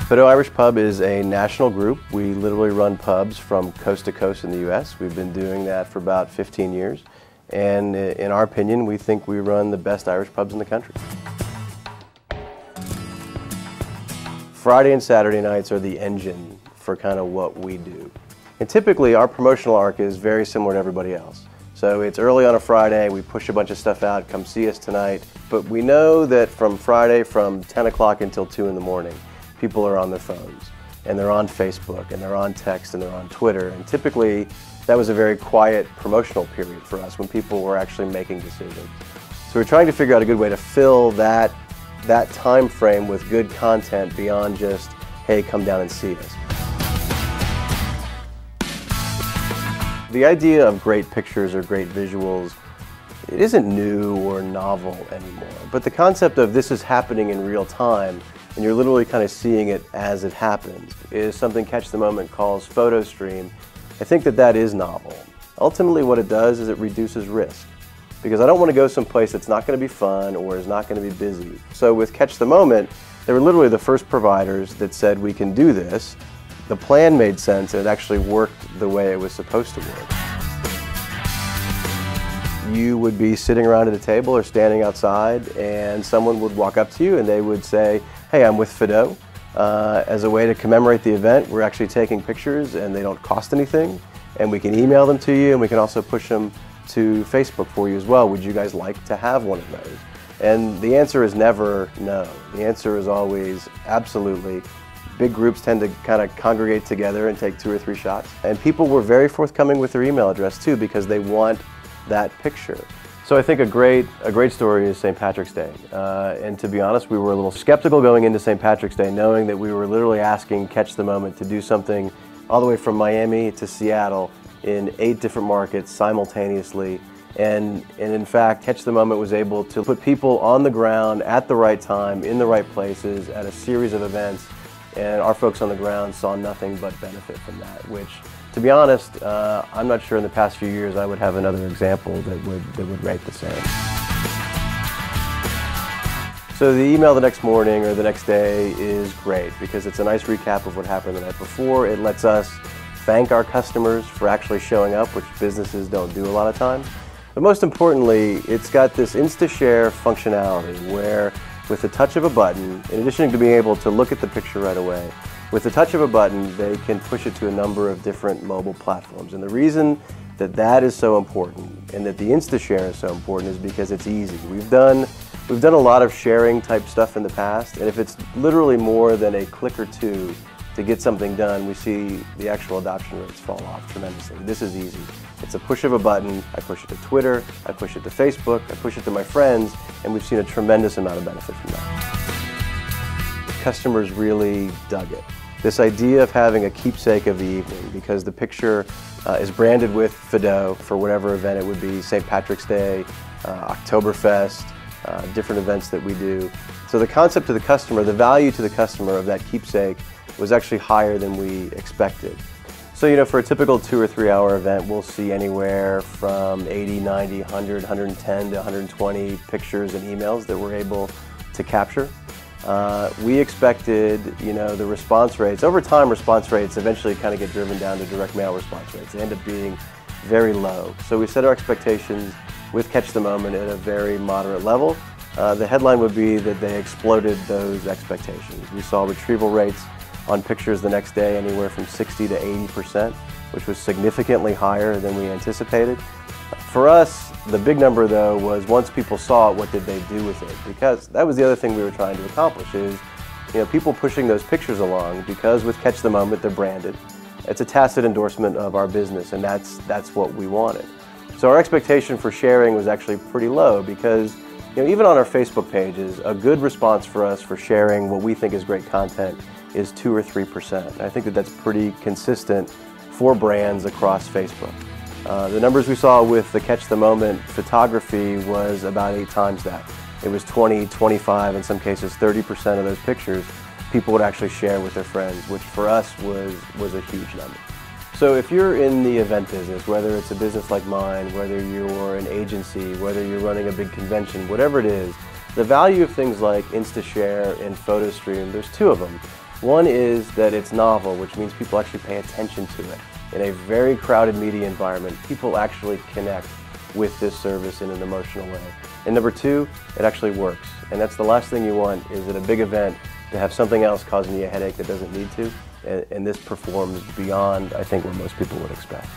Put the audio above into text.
Fido Irish Pub is a national group. We literally run pubs from coast to coast in the U.S. We've been doing that for about 15 years. And in our opinion, we think we run the best Irish pubs in the country. Friday and Saturday nights are the engine for kind of what we do. And typically our promotional arc is very similar to everybody else. So it's early on a Friday, we push a bunch of stuff out, come see us tonight. But we know that from Friday from 10 o'clock until 2 in the morning, people are on their phones, and they're on Facebook, and they're on text, and they're on Twitter. And typically that was a very quiet promotional period for us when people were actually making decisions. So we're trying to figure out a good way to fill that time frame with good content beyond just, hey, come down and see us. The idea of great pictures or great visuals, it isn't new or novel anymore, but the concept of this is happening in real time and you're literally kind of seeing it as it happens is something Catch the Moment calls photo stream. I think that is novel. Ultimately what it does is it reduces risk, because I don't want to go someplace that's not going to be fun or is not going to be busy. So with Catch the Moment, they were literally the first providers that said we can do this. The plan made sense and it actually worked the way it was supposed to work. You would be sitting around at a table or standing outside and someone would walk up to you and they would say, hey, I'm with Fido. As a way to commemorate the event, we're actually taking pictures and they don't cost anything, and we can email them to you and we can also push them to Facebook for you as well. Would you guys like to have one of those? And the answer is never no. The answer is always absolutely. Big groups tend to kind of congregate together and take 2 or 3 shots. And people were very forthcoming with their email address too, because they want that picture. So I think a great story is St. Patrick's Day. And to be honest, we were a little skeptical going into St. Patrick's Day, knowing that we were literally asking Catch the Moment to do something all the way from Miami to Seattle in 8 different markets simultaneously. And in fact, Catch the Moment was able to put people on the ground at the right time, in the right places, at a series of events. And our folks on the ground saw nothing but benefit from that, which, to be honest, I'm not sure in the past few years I would have another example that would rate the same. So the email the next morning or the next day is great because it's a nice recap of what happened the night before. It lets us thank our customers for actually showing up, which businesses don't do a lot of times. But most importantly, it's got this Insta-share functionality where with the touch of a button, in addition to being able to look at the picture right away, with the touch of a button, they can push it to a number of different mobile platforms. And the reason that is so important and that the Insta-share is so important is because it's easy. We've done a lot of sharing type stuff in the past, and if it's literally more than a click or two to get something done, we see the actual adoption rates fall off tremendously. This is easy. It's a push of a button. I push it to Twitter, I push it to Facebook, I push it to my friends, and we've seen a tremendous amount of benefit from that. Customers really dug it. This idea of having a keepsake of the evening, because the picture is branded with Fido for whatever event it would be, St. Patrick's Day, Oktoberfest, different events that we do. So the concept to the customer, the value to the customer of that keepsake was actually higher than we expected. So, for a typical 2 or 3 hour event, we'll see anywhere from 80, 90, 100, 110 to 120 pictures and emails that we're able to capture. We expected, the response rates. Over time, response rates eventually kind of get driven down to direct mail response rates. They end up being very low. So we set our expectations with Catch the Moment at a very moderate level. The headline would be that they exploded those expectations. We saw retrieval rates on pictures the next day anywhere from 60 to 80%, which was significantly higher than we anticipated. For us, the big number though was once people saw it, what did they do with it? Because that was the other thing we were trying to accomplish is, people pushing those pictures along, because with Catch the Moment they're branded. It's a tacit endorsement of our business, and that's what we wanted. So our expectation for sharing was actually pretty low because even on our Facebook pages, a good response for us for sharing what we think is great content is 2 or 3%. And I think that's pretty consistent for brands across Facebook. The numbers we saw with the Catch the Moment photography was about 8 times that. It was 20, 25, in some cases 30% of those pictures people would actually share with their friends, which for us was a huge number. So if you're in the event business, whether it's a business like mine, whether you're an agency, whether you're running a big convention, whatever it is, the value of things like InstaShare and PhotoStream, there's 2 of them. One is that it's novel, which means people actually pay attention to it. In a very crowded media environment, people actually connect with this service in an emotional way. And number two, it actually works. And that's the last thing you want, is at a big event to have something else causing you a headache that doesn't need to. And this performs beyond, I think, what most people would expect.